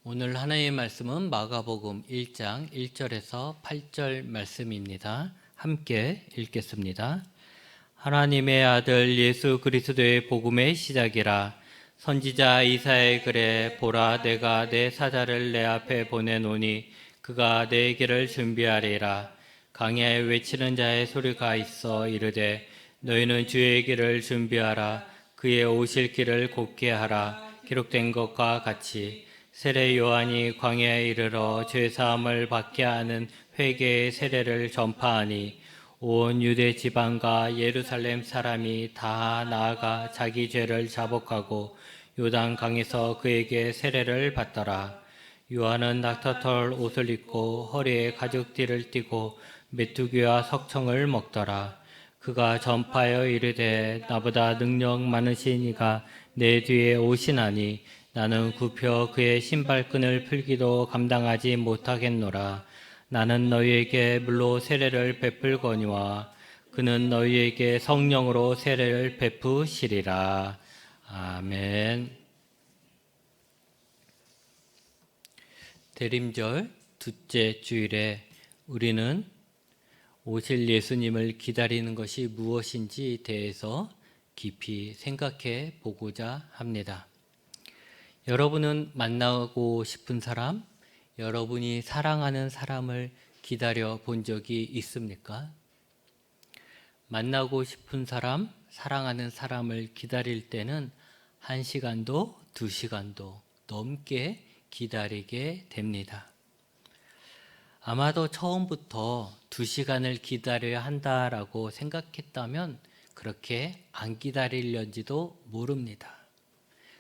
오늘 하나님의 말씀은 마가복음 1장 1절에서 8절 말씀입니다. 함께 읽겠습니다. 하나님의 아들 예수 그리스도의 복음의 시작이라. 선지자 이사야의 글에 보라 내가 내 사자를 내 앞에 보내노니 그가 내 길을 준비하리라. 강야에 외치는 자의 소리가 있어 이르되 너희는 주의 길을 준비하라. 그의 오실 길을 곧게 하라. 기록된 것과 같이 세례 요한이 광야에 이르러 죄사함을 받게 하는 회개의 세례를 전파하니 온 유대 지방과 예루살렘 사람이 다 나아가 자기 죄를 자복하고 요단 강에서 그에게 세례를 받더라. 요한은 낙타털 옷을 입고 허리에 가죽띠를 띠고 메뚜기와 석청을 먹더라. 그가 전파하여 이르되 나보다 능력 많으신 이가 내 뒤에 오시나니 나는 굽혀 그의 신발끈을 풀기도 감당하지 못하겠노라. 나는 너희에게 물로 세례를 베풀거니와 그는 너희에게 성령으로 세례를 베푸시리라. 아멘. 대림절 둘째 주일에 우리는 오실 예수님을 기다리는 것이 무엇인지 대해서 깊이 생각해 보고자 합니다. 여러분은 만나고 싶은 사람, 여러분이 사랑하는 사람을 기다려 본 적이 있습니까? 만나고 싶은 사람, 사랑하는 사람을 기다릴 때는 1시간도 2시간도 넘게 기다리게 됩니다. 아마도 처음부터 2시간을 기다려야 한다라고 생각했다면 그렇게 안 기다리려는지도 모릅니다.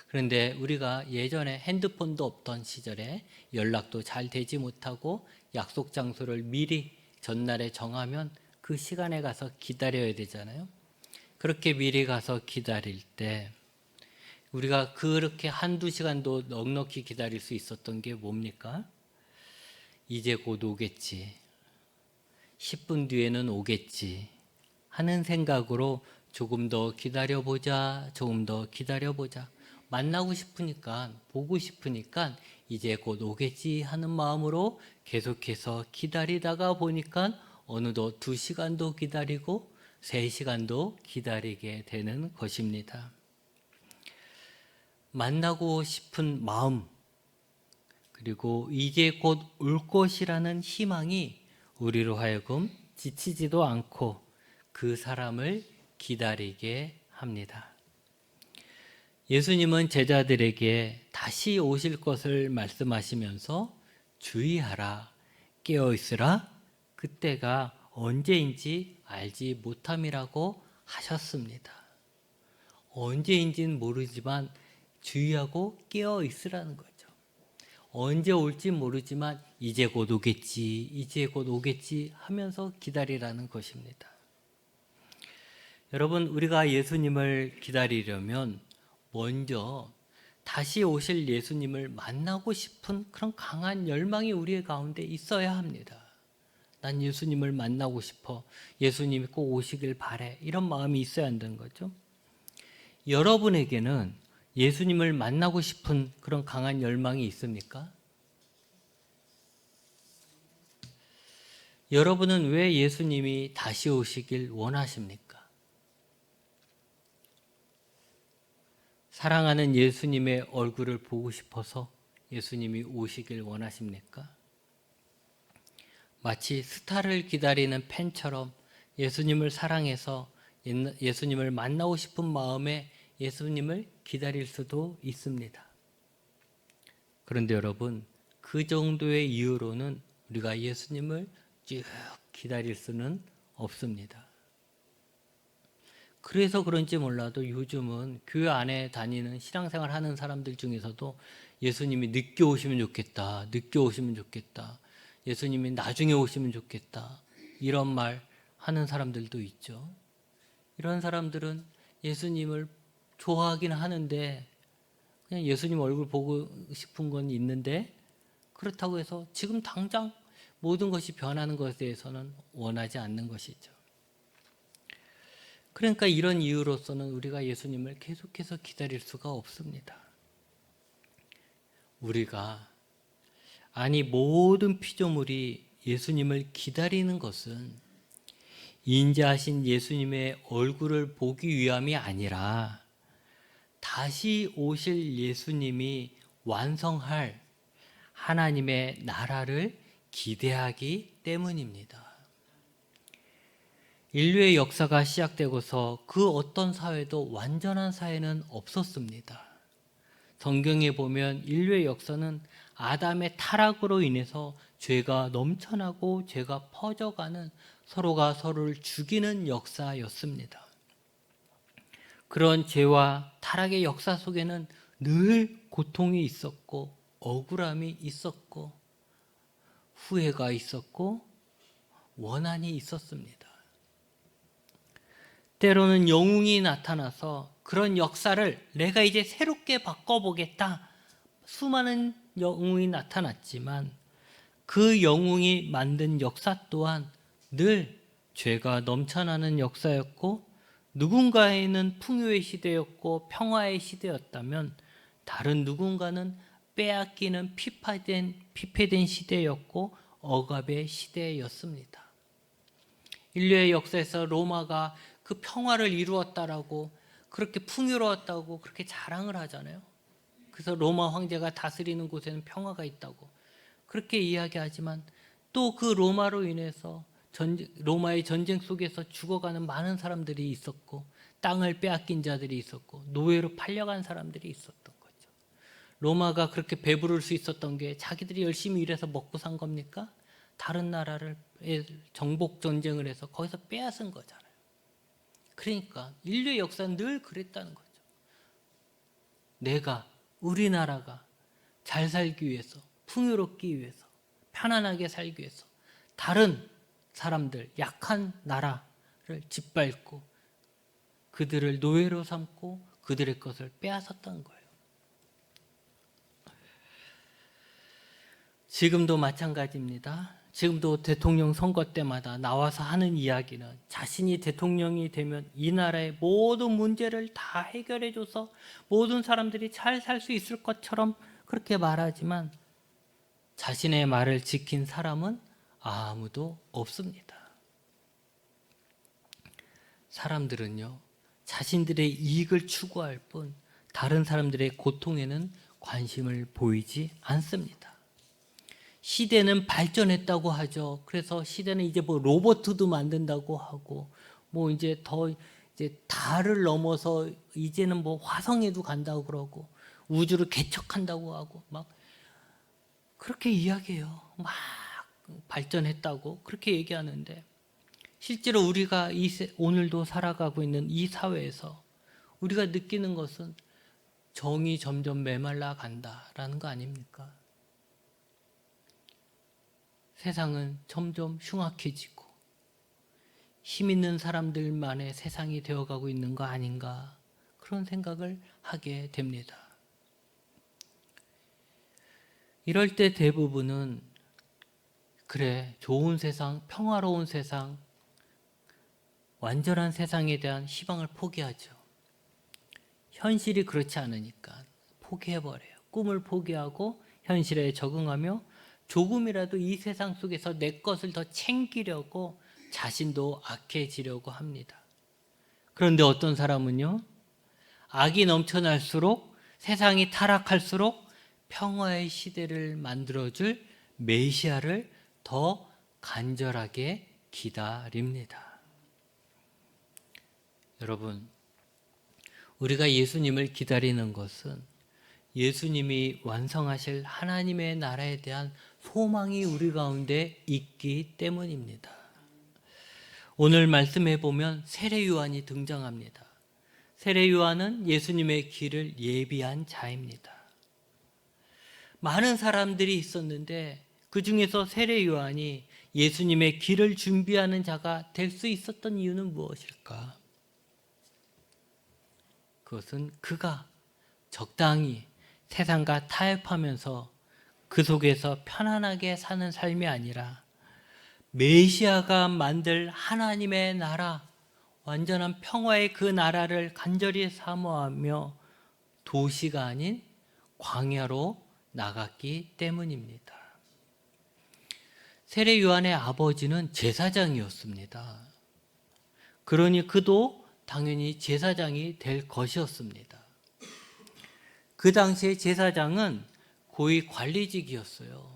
그런데 우리가 예전에 핸드폰도 없던 시절에 연락도 잘 되지 못하고 약속 장소를 미리 전날에 정하면 그 시간에 가서 기다려야 되잖아요. 그렇게 미리 가서 기다릴 때 우리가 그렇게 1~2시간도 넉넉히 기다릴 수 있었던 게 뭡니까? 이제 곧 오겠지. 10분 뒤에는 오겠지. 하는 생각으로 조금 더 기다려보자, 조금 더 기다려보자. 만나고 싶으니까, 보고 싶으니까 이제 곧 오겠지 하는 마음으로 계속해서 기다리다가 보니까 어느덧 2시간도 기다리고 3시간도 기다리게 되는 것입니다. 만나고 싶은 마음, 그리고 이제 곧 올 것이라는 희망이 우리로 하여금 지치지도 않고 그 사람을 기다리게 합니다. 예수님은 제자들에게 다시 오실 것을 말씀하시면서 주의하라, 깨어있으라, 그때가 언제인지 알지 못함이라고 하셨습니다. 언제인지는 모르지만 주의하고 깨어있으라는 거죠. 언제 올지 모르지만 이제 곧 오겠지, 이제 곧 오겠지 하면서 기다리라는 것입니다. 여러분, 우리가 예수님을 기다리려면 먼저 다시 오실 예수님을 만나고 싶은 그런 강한 열망이 우리의 가운데 있어야 합니다. 난 예수님을 만나고 싶어. 예수님이 꼭 오시길 바래. 이런 마음이 있어야 한다는 거죠. 여러분에게는 예수님을 만나고 싶은 그런 강한 열망이 있습니까? 여러분은 왜 예수님이 다시 오시길 원하십니까? 사랑하는 예수님의 얼굴을 보고 싶어서 예수님이 오시길 원하십니까? 마치 스타를 기다리는 팬처럼 예수님을 사랑해서 예수님을 만나고 싶은 마음에 예수님을 기다릴 수도 있습니다. 그런데 여러분, 그 정도의 이유로는 우리가 예수님을 쭉 기다릴 수는 없습니다. 그래서 그런지 몰라도 요즘은 교회 안에 다니는 신앙생활 하는 사람들 중에서도 예수님이 늦게 오시면 좋겠다, 늦게 오시면 좋겠다, 예수님이 나중에 오시면 좋겠다, 이런 말 하는 사람들도 있죠. 이런 사람들은 예수님을 좋아하긴 하는데 그냥 예수님 얼굴 보고 싶은 건 있는데 그렇다고 해서 지금 당장 모든 것이 변하는 것에 대해서는 원하지 않는 것이죠. 그러니까 이런 이유로서는 우리가 예수님을 계속해서 기다릴 수가 없습니다. 우리가 아니, 모든 피조물이 예수님을 기다리는 것은 인자하신 예수님의 얼굴을 보기 위함이 아니라 다시 오실 예수님이 완성할 하나님의 나라를 기대하기 때문입니다. 인류의 역사가 시작되고서 그 어떤 사회도 완전한 사회는 없었습니다. 성경에 보면 인류의 역사는 아담의 타락으로 인해서 죄가 넘쳐나고 죄가 퍼져가는, 서로가 서로를 죽이는 역사였습니다. 그런 죄와 타락의 역사 속에는 늘 고통이 있었고 억울함이 있었고 후회가 있었고 원한이 있었습니다. 때로는 영웅이 나타나서 그런 역사를 내가 이제 새롭게 바꿔보겠다. 수많은 영웅이 나타났지만 그 영웅이 만든 역사 또한 늘 죄가 넘쳐나는 역사였고, 누군가에는 풍요의 시대였고 평화의 시대였다면 다른 누군가는 빼앗기는 피폐된 시대였고 억압의 시대였습니다. 인류의 역사에서 로마가 그 평화를 이루었다라고, 그렇게 풍요로웠다고 그렇게 자랑을 하잖아요. 그래서 로마 황제가 다스리는 곳에는 평화가 있다고 그렇게 이야기하지만, 또 그 로마로 인해서 로마의 전쟁 속에서 죽어가는 많은 사람들이 있었고, 땅을 빼앗긴 자들이 있었고, 노예로 팔려간 사람들이 있었던 거죠. 로마가 그렇게 배부를 수 있었던 게 자기들이 열심히 일해서 먹고 산 겁니까? 다른 나라를 정복 전쟁을 해서 거기서 빼앗은 거잖아요. 그러니까 인류의 역사는 늘 그랬다는 거죠. 우리나라가 잘 살기 위해서, 풍요롭기 위해서, 편안하게 살기 위해서 다른 사람들, 약한 나라를 짓밟고 그들을 노예로 삼고 그들의 것을 빼앗았던 거예요. 지금도 마찬가지입니다. 지금도 대통령 선거 때마다 나와서 하는 이야기는 자신이 대통령이 되면 이 나라의 모든 문제를 다 해결해줘서 모든 사람들이 잘 살 수 있을 것처럼 그렇게 말하지만 자신의 말을 지킨 사람은 아무도 없습니다. 사람들은요, 자신들의 이익을 추구할 뿐 다른 사람들의 고통에는 관심을 보이지 않습니다. 시대는 발전했다고 하죠. 그래서 시대는 이제 뭐 로봇도 만든다고 하고, 뭐 이제 달을 넘어서 이제는 뭐 화성에도 간다고 그러고, 우주를 개척한다고 하고, 막 그렇게 이야기해요. 막 발전했다고 그렇게 얘기하는데, 실제로 우리가 오늘도 살아가고 있는 이 사회에서 우리가 느끼는 것은 정이 점점 메말라 간다라는 거 아닙니까? 세상은 점점 흉악해지고 힘 있는 사람들만의 세상이 되어가고 있는 거 아닌가, 그런 생각을 하게 됩니다. 이럴 때 대부분은 그래, 좋은 세상, 평화로운 세상, 완전한 세상에 대한 희망을 포기하죠. 현실이 그렇지 않으니까 포기해버려요. 꿈을 포기하고 현실에 적응하며 조금이라도 이 세상 속에서 내 것을 더 챙기려고 자신도 악해지려고 합니다. 그런데 어떤 사람은요, 악이 넘쳐날수록, 세상이 타락할수록 평화의 시대를 만들어줄 메시아를 더 간절하게 기다립니다. 여러분, 우리가 예수님을 기다리는 것은 예수님이 완성하실 하나님의 나라에 대한 소망이 우리 가운데 있기 때문입니다. 오늘 말씀해 보면 세례 요한이 등장합니다. 세례 요한은 예수님의 길을 예비한 자입니다. 많은 사람들이 있었는데 그 중에서 세례 요한이 예수님의 길을 준비하는 자가 될 수 있었던 이유는 무엇일까? 그것은 그가 적당히 세상과 타협하면서 그 속에서 편안하게 사는 삶이 아니라 메시아가 만들 하나님의 나라, 완전한 평화의 그 나라를 간절히 사모하며 도시가 아닌 광야로 나갔기 때문입니다. 세례 요한의 아버지는 제사장이었습니다. 그러니 그도 당연히 제사장이 될 것이었습니다. 그 당시에 제사장은 고위 관리직이었어요.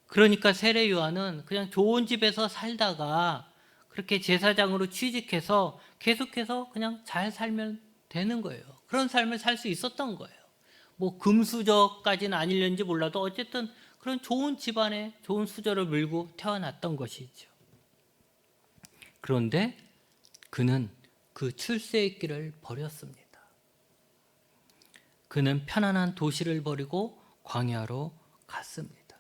그러니까 세례 요한은 그냥 좋은 집에서 살다가 그렇게 제사장으로 취직해서 계속해서 그냥 잘 살면 되는 거예요. 그런 삶을 살 수 있었던 거예요. 뭐 금수저까지는 아닐는지 몰라도 어쨌든 그런 좋은 집안에 좋은 수저를 물고 태어났던 것이죠. 그런데 그는 그 출세의 길을 버렸습니다. 그는 편안한 도시를 버리고 광야로 갔습니다.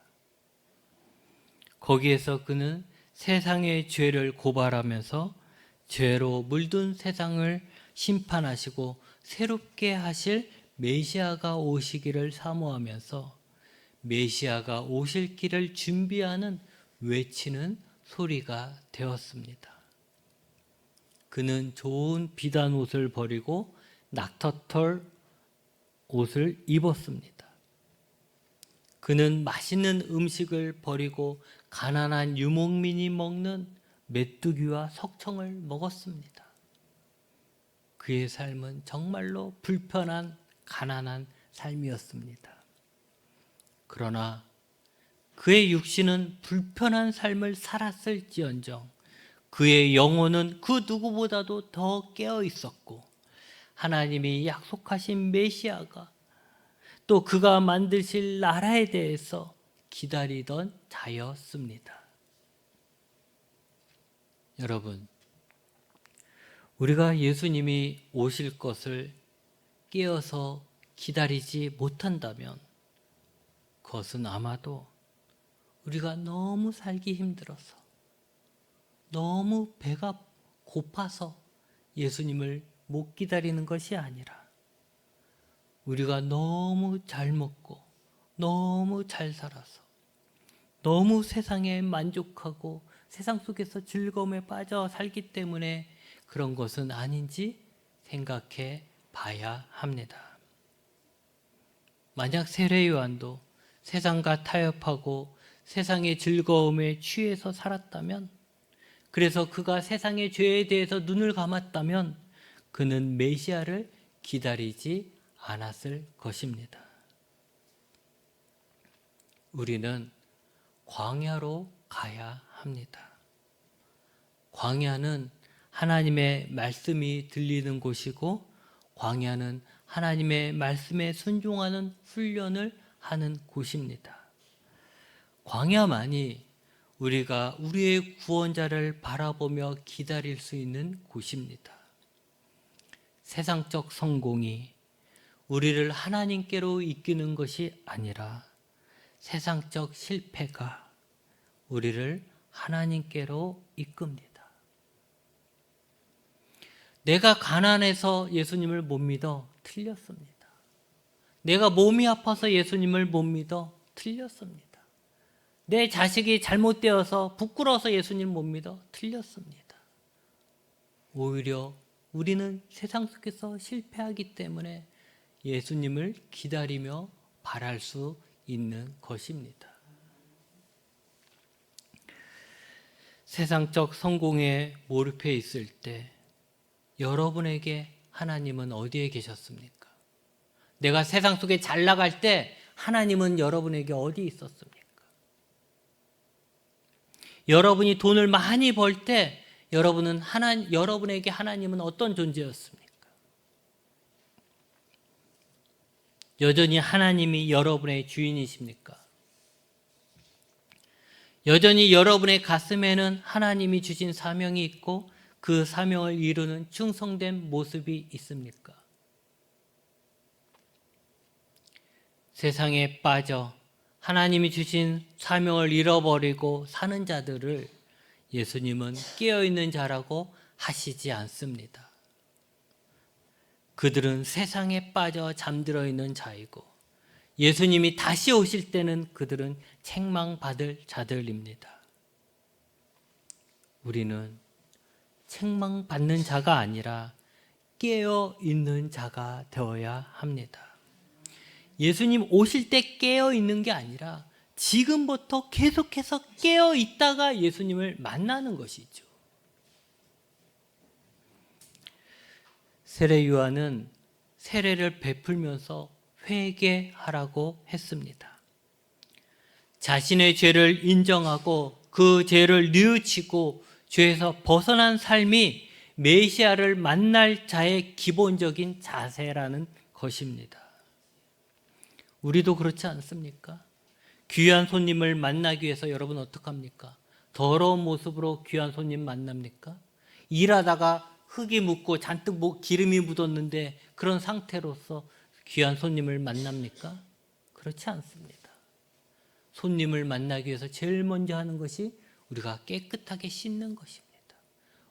거기에서 그는 세상의 죄를 고발하면서 죄로 물든 세상을 심판하시고 새롭게 하실 메시아가 오시기를 사모하면서 메시아가 오실 길을 준비하는 외치는 소리가 되었습니다. 그는 좋은 비단 옷을 버리고 낙타털 옷을 입었습니다. 그는 맛있는 음식을 버리고 가난한 유목민이 먹는 메뚜기와 석청을 먹었습니다. 그의 삶은 정말로 불편한 가난한 삶이었습니다. 그러나 그의 육신은 불편한 삶을 살았을지언정 그의 영혼은 그 누구보다도 더 깨어 있었고 하나님이 약속하신 메시아가 또 그가 만드실 나라에 대해서 기다리던 자였습니다. 여러분, 우리가 예수님이 오실 것을 깨어서 기다리지 못한다면 그것은 아마도 우리가 너무 살기 힘들어서 너무 배가 고파서 예수님을 못 기다리는 것이 아니라 우리가 너무 잘 먹고 너무 잘 살아서 너무 세상에 만족하고 세상 속에서 즐거움에 빠져 살기 때문에 그런 것은 아닌지 생각해 봐야 합니다. 만약 세례 요한도 세상과 타협하고 세상의 즐거움에 취해서 살았다면, 그래서 그가 세상의 죄에 대해서 눈을 감았다면 그는 메시아를 기다리지 않았을 것입니다. 우리는 광야로 가야 합니다. 광야는 하나님의 말씀이 들리는 곳이고 광야는 하나님의 말씀에 순종하는 훈련을 하는 곳입니다. 광야만이 우리가 우리의 구원자를 바라보며 기다릴 수 있는 곳입니다. 세상적 성공이 우리를 하나님께로 이끄는 것이 아니라 세상적 실패가 우리를 하나님께로 이끕니다. 내가 가난해서 예수님을 못 믿어? 틀렸습니다. 내가 몸이 아파서 예수님을 못 믿어? 틀렸습니다. 내 자식이 잘못되어서 부끄러워서 예수님 못 믿어? 틀렸습니다. 오히려 우리는 세상 속에서 실패하기 때문에 예수님을 기다리며 바랄 수 있는 것입니다. 세상적 성공에 몰입해 있을 때 여러분에게 하나님은 어디에 계셨습니까? 내가 세상 속에 잘 나갈 때 하나님은 여러분에게 어디 있었습니까? 여러분이 돈을 많이 벌 때 여러분에게 하나님은 어떤 존재였습니까? 여전히 하나님이 여러분의 주인이십니까? 여전히 여러분의 가슴에는 하나님이 주신 사명이 있고 그 사명을 이루는 충성된 모습이 있습니까? 세상에 빠져 하나님이 주신 사명을 잃어버리고 사는 자들을 예수님은 깨어있는 자라고 하시지 않습니다. 그들은 세상에 빠져 잠들어 있는 자이고 예수님이 다시 오실 때는 그들은 책망받을 자들입니다. 우리는 책망받는 자가 아니라 깨어있는 자가 되어야 합니다. 예수님 오실 때 깨어있는 게 아니라 지금부터 계속해서 깨어 있다가 예수님을 만나는 것이죠. 세례 요한은 세례를 베풀면서 회개하라고 했습니다. 자신의 죄를 인정하고 그 죄를 뉘우치고 죄에서 벗어난 삶이 메시아를 만날 자의 기본적인 자세라는 것입니다. 우리도 그렇지 않습니까? 귀한 손님을 만나기 위해서 여러분 어떡합니까? 더러운 모습으로 귀한 손님 만납니까? 일하다가 흙이 묻고 잔뜩 기름이 묻었는데 그런 상태로서 귀한 손님을 만납니까? 그렇지 않습니다. 손님을 만나기 위해서 제일 먼저 하는 것이 우리가 깨끗하게 씻는 것입니다.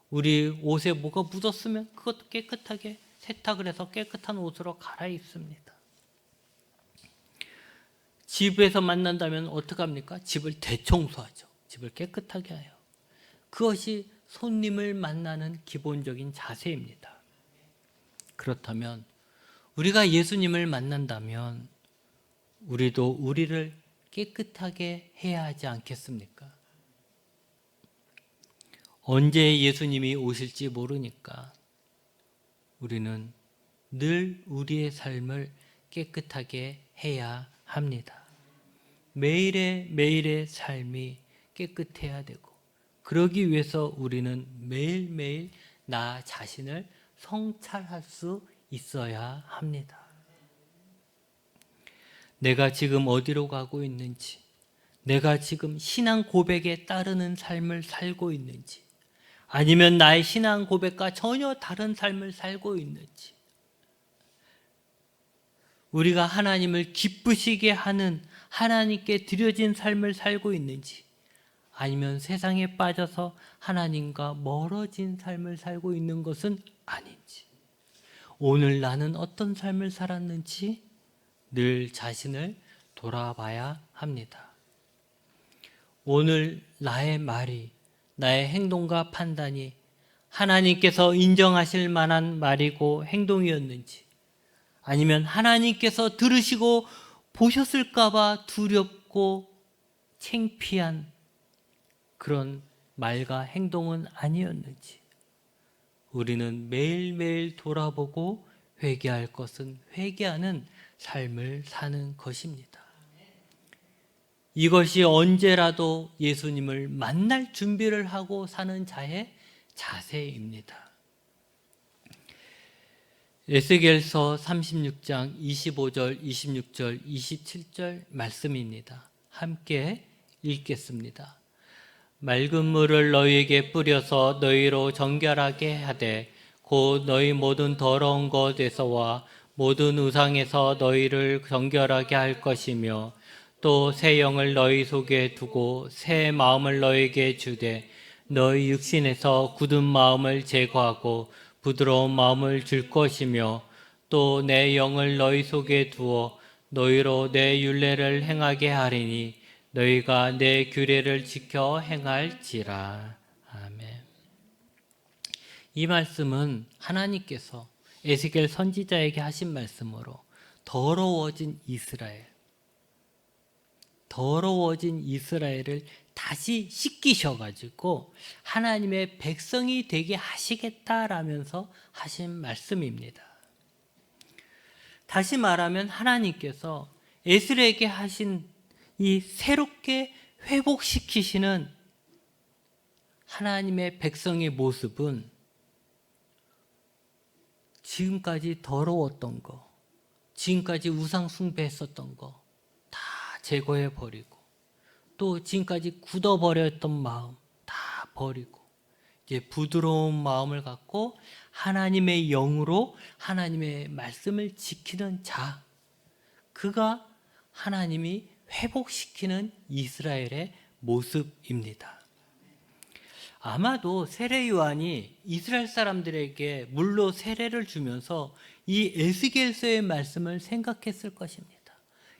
우리 옷에 뭐가 묻었으면 그것도 깨끗하게 세탁을 해서 깨끗한 옷으로 갈아입습니다. 집에서 만난다면 어떡합니까? 집을 대청소하죠. 집을 깨끗하게 해요. 그것이 손님을 만나는 기본적인 자세입니다. 그렇다면 우리가 예수님을 만난다면 우리도 우리를 깨끗하게 해야 하지 않겠습니까? 언제 예수님이 오실지 모르니까 우리는 늘 우리의 삶을 깨끗하게 해야 합니다. 매일의 삶이 깨끗해야 되고 그러기 위해서 우리는 매일매일 나 자신을 성찰할 수 있어야 합니다. 내가 지금 어디로 가고 있는지, 내가 지금 신앙 고백에 따르는 삶을 살고 있는지, 아니면 나의 신앙 고백과 전혀 다른 삶을 살고 있는지, 우리가 하나님을 기쁘시게 하는 하나님께 드려진 삶을 살고 있는지, 아니면 세상에 빠져서 하나님과 멀어진 삶을 살고 있는 것은 아닌지, 오늘 나는 어떤 삶을 살았는지 늘 자신을 돌아봐야 합니다. 오늘 나의 말이, 나의 행동과 판단이 하나님께서 인정하실 만한 말이고 행동이었는지, 아니면 하나님께서 들으시고 보셨을까 봐 두렵고 창피한 그런 말과 행동은 아니었는지, 우리는 매일매일 돌아보고 회개할 것은 회개하는 삶을 사는 것입니다. 이것이 언제라도 예수님을 만날 준비를 하고 사는 자의 자세입니다. 에스겔서 36장 25절, 26절, 27절 말씀입니다. 함께 읽겠습니다. 맑은 물을 너희에게 뿌려서 너희로 정결하게 하되 곧 너희 모든 더러운 것에서와 모든 우상에서 너희를 정결하게 할 것이며 또 새 영을 너희 속에 두고 새 마음을 너희에게 주되 너희 육신에서 굳은 마음을 제거하고 부드러운 마음을 줄 것이며 또 내 영을 너희 속에 두어 너희로 내 율례를 행하게 하리니 너희가 내 규례를 지켜 행할지라. 아멘. 이 말씀은 하나님께서 에스겔 선지자에게 하신 말씀으로 더러워진 이스라엘을 다시 씻기셔가지고 하나님의 백성이 되게 하시겠다라면서 하신 말씀입니다. 다시 말하면 하나님께서 에스겔에게 하신 이 새롭게 회복시키시는 하나님의 백성의 모습은 지금까지 더러웠던 거, 지금까지 우상 숭배했었던 거 다 제거해 버리고, 또 지금까지 굳어버렸던 마음 다 버리고 이제 부드러운 마음을 갖고 하나님의 영으로 하나님의 말씀을 지키는 자, 그가 하나님이 회복시키는 이스라엘의 모습입니다. 아마도 세례 요한이 이스라엘 사람들에게 물로 세례를 주면서 이 에스겔서의 말씀을 생각했을 것입니다.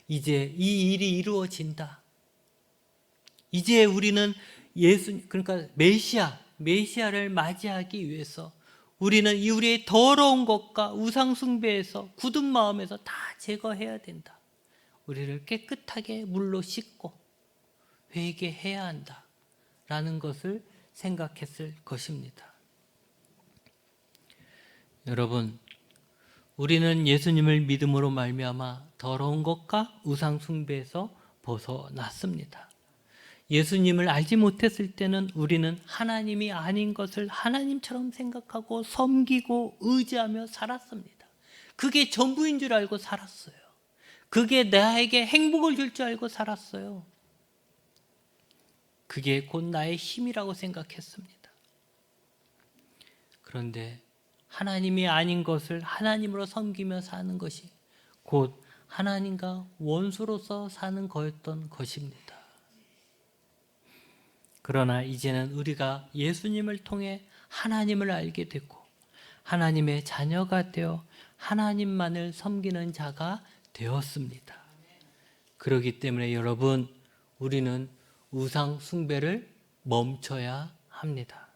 이제 이 일이 이루어진다. 이제 우리는 그러니까 메시아를 맞이하기 위해서 우리는 우리의 더러운 것과 우상 숭배에서 굳은 마음에서 다 제거해야 된다. 우리를 깨끗하게 물로 씻고 회개해야 한다라는 것을 생각했을 것입니다. 여러분, 우리는 예수님을 믿음으로 말미암아 더러운 것과 우상 숭배에서 벗어났습니다. 예수님을 알지 못했을 때는 우리는 하나님이 아닌 것을 하나님처럼 생각하고 섬기고 의지하며 살았습니다. 그게 전부인 줄 알고 살았어요. 그게 나에게 행복을 줄 줄 알고 살았어요. 그게 곧 나의 힘이라고 생각했습니다. 그런데 하나님이 아닌 것을 하나님으로 섬기며 사는 것이 곧 하나님과 원수로서 사는 거였던 것입니다. 그러나 이제는 우리가 예수님을 통해 하나님을 알게 되고 하나님의 자녀가 되어 하나님만을 섬기는 자가 되었습니다. 그렇기 때문에 여러분, 우리는 우상 숭배를 멈춰야 합니다.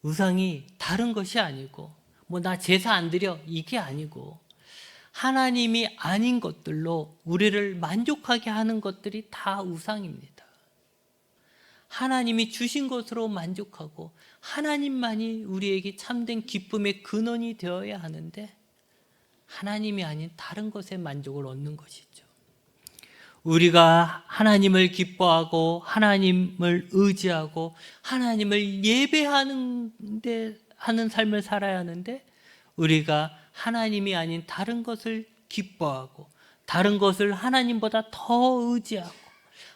우상이 다른 것이 아니고 나 제사 안 드려 이게 아니고 하나님이 아닌 것들로 우리를 만족하게 하는 것들이 다 우상입니다. 하나님이 주신 것으로 만족하고 하나님만이 우리에게 참된 기쁨의 근원이 되어야 하는데 하나님이 아닌 다른 것에 만족을 얻는 것이죠. 우리가 하나님을 기뻐하고 하나님을 의지하고 하나님을 예배하는데 하는 삶을 살아야 하는데 우리가 하나님이 아닌 다른 것을 기뻐하고 다른 것을 하나님보다 더 의지하고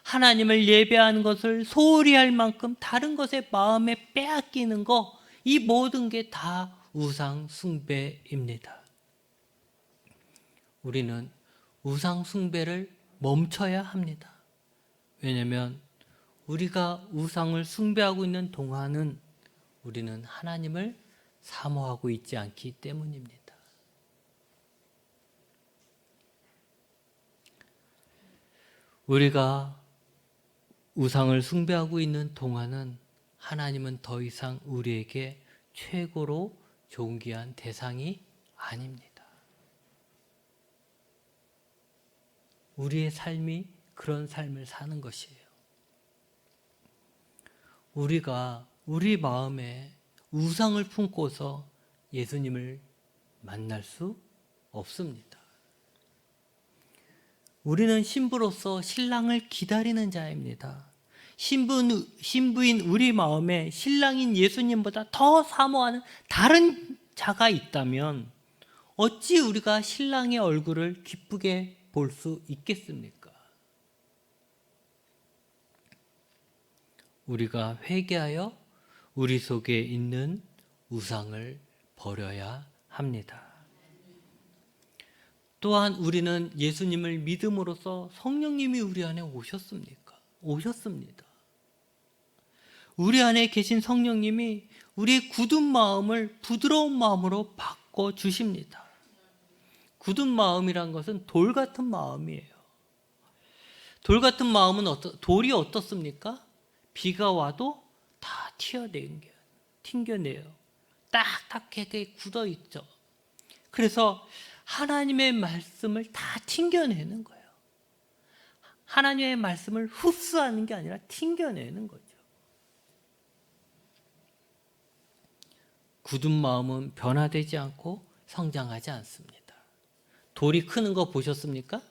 하나님을 예배하는 것을 소홀히 할 만큼 다른 것에 마음에 빼앗기는 거, 이 모든 게 다 우상 숭배입니다. 우리는 우상 숭배를 멈춰야 합니다. 왜냐하면 우리가 우상을 숭배하고 있는 동안은 우리는 하나님을 사모하고 있지 않기 때문입니다. 우리가 우상을 숭배하고 있는 동안은 하나님은 더 이상 우리에게 최고로 존귀한 대상이 아닙니다. 우리의 삶이 그런 삶을 사는 것이에요. 우리가 우리 마음에 우상을 품고서 예수님을 만날 수 없습니다. 우리는 신부로서 신랑을 기다리는 자입니다. 신부인 우리 마음에 신랑인 예수님보다 더 사모하는 다른 자가 있다면 어찌 우리가 신랑의 얼굴을 기쁘게 볼 수 있겠습니까? 우리가 회개하여 우리 속에 있는 우상을 버려야 합니다. 또한 우리는 예수님을 믿음으로써 성령님이 우리 안에 오셨습니까? 오셨습니다. 우리 안에 계신 성령님이 우리의 굳은 마음을 부드러운 마음으로 바꿔주십니다. 굳은 마음이란 것은 돌 같은 마음이에요. 돌 같은 마음은 돌이 어떻습니까? 비가 와도 다 튕겨내요. 딱딱하게 굳어 있죠. 그래서 하나님의 말씀을 다 튕겨내는 거예요. 하나님의 말씀을 흡수하는 게 아니라 튕겨내는 거죠. 굳은 마음은 변화되지 않고 성장하지 않습니다. 돌이 크는 거 보셨습니까?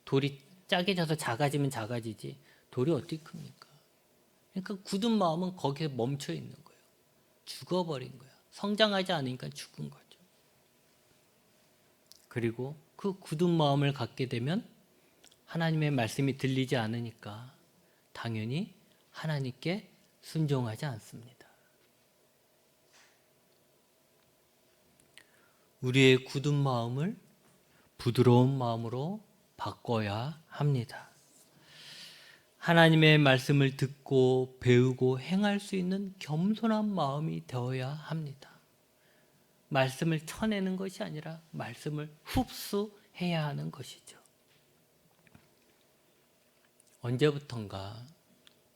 돌이 짜게 져서 작아지면 작아지지 돌이 어떻게 큽니까? 그러니까 굳은 마음은 거기에 멈춰 있는 거예요. 죽어버린 거예요. 성장하지 않으니까 죽은 거죠. 그리고 그 굳은 마음을 갖게 되면 하나님의 말씀이 들리지 않으니까 당연히 하나님께 순종하지 않습니다. 우리의 굳은 마음을 부드러운 마음으로 바꿔야 합니다. 하나님의 말씀을 듣고 배우고 행할 수 있는 겸손한 마음이 되어야 합니다. 말씀을 쳐내는 것이 아니라 말씀을 흡수해야 하는 것이죠. 언제부턴가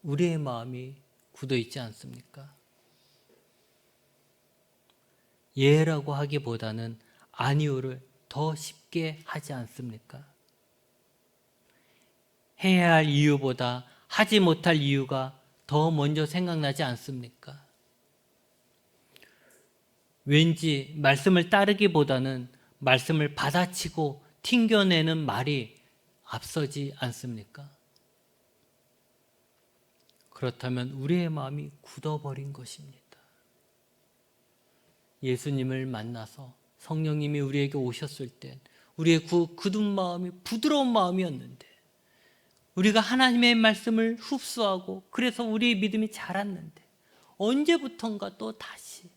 우리의 마음이 굳어 있지 않습니까? 예라고 하기보다는 아니오를 더 쉽게 하지 않습니까? 해야 할 이유보다 하지 못할 이유가 더 먼저 생각나지 않습니까? 왠지 말씀을 따르기보다는 말씀을 받아치고 튕겨내는 말이 앞서지 않습니까? 그렇다면 우리의 마음이 굳어버린 것입니다. 예수님을 만나서 성령님이 우리에게 오셨을 땐 우리의 굳은 마음이 부드러운 마음이었는데, 우리가 하나님의 말씀을 흡수하고 그래서 우리의 믿음이 자랐는데, 언제부턴가 또 다시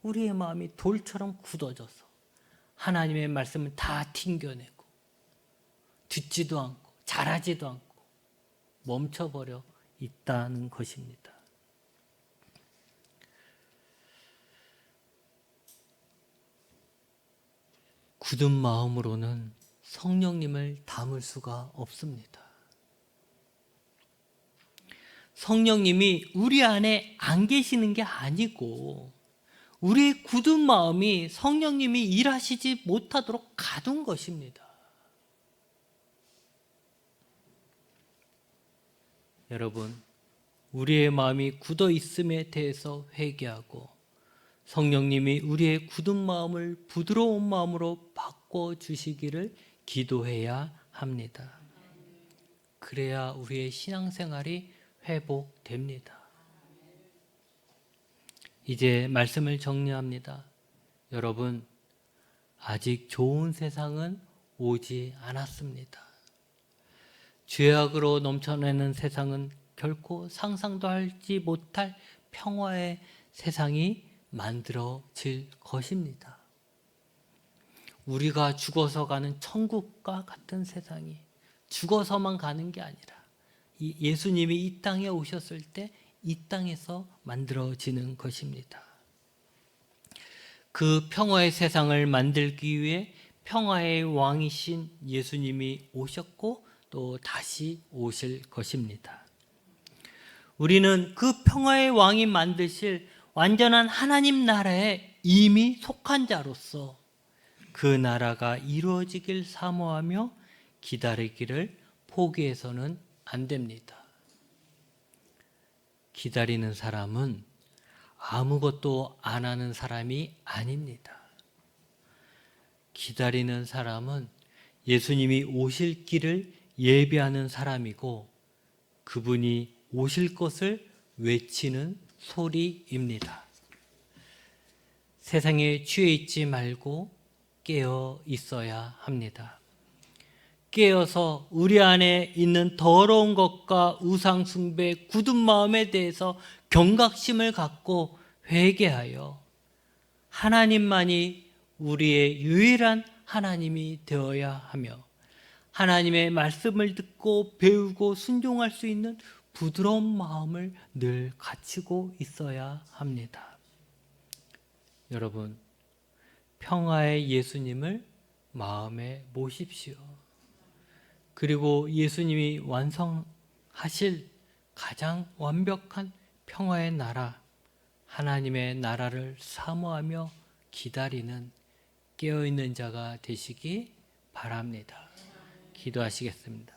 우리의 마음이 돌처럼 굳어져서 하나님의 말씀을 다 튕겨내고 듣지도 않고 잘하지도 않고 멈춰버려 있다는 것입니다. 굳은 마음으로는 성령님을 담을 수가 없습니다. 성령님이 우리 안에 안 계시는 게 아니고 우리의 굳은 마음이 성령님이 일하시지 못하도록 가둔 것입니다. 여러분, 우리의 마음이 굳어 있음에 대해서 회개하고 성령님이 우리의 굳은 마음을 부드러운 마음으로 바꿔주시기를 기도해야 합니다. 그래야 우리의 신앙생활이 회복됩니다. 이제 말씀을 정리합니다. 여러분, 아직 좋은 세상은 오지 않았습니다. 죄악으로 넘쳐나는 세상은 결코 상상도 하지 못할 평화의 세상이 만들어질 것입니다. 우리가 죽어서 가는 천국과 같은 세상이 죽어서만 가는 게 아니라 예수님이 이 땅에 오셨을 때 이 땅에서 만들어지는 것입니다. 그 평화의 세상을 만들기 위해 평화의 왕이신 예수님이 오셨고 또 다시 오실 것입니다. 우리는 그 평화의 왕이 만드실 완전한 하나님 나라에 이미 속한 자로서 그 나라가 이루어지길 사모하며 기다리기를 포기해서는 안 됩니다. 기다리는 사람은 아무것도 안 하는 사람이 아닙니다. 기다리는 사람은 예수님이 오실 길을 예비하는 사람이고 그분이 오실 것을 외치는 소리입니다. 세상에 취해 있지 말고 깨어 있어야 합니다. 깨어서 우리 안에 있는 더러운 것과 우상 숭배, 굳은 마음에 대해서 경각심을 갖고 회개하여 하나님만이 우리의 유일한 하나님이 되어야 하며 하나님의 말씀을 듣고 배우고 순종할 수 있는 부드러운 마음을 늘 갖추고 있어야 합니다. 여러분, 평화의 예수님을 마음에 모십시오. 그리고 예수님이 완성하실 가장 완벽한 평화의 나라, 하나님의 나라를 사모하며 기다리는 깨어있는 자가 되시기 바랍니다. 기도하시겠습니다.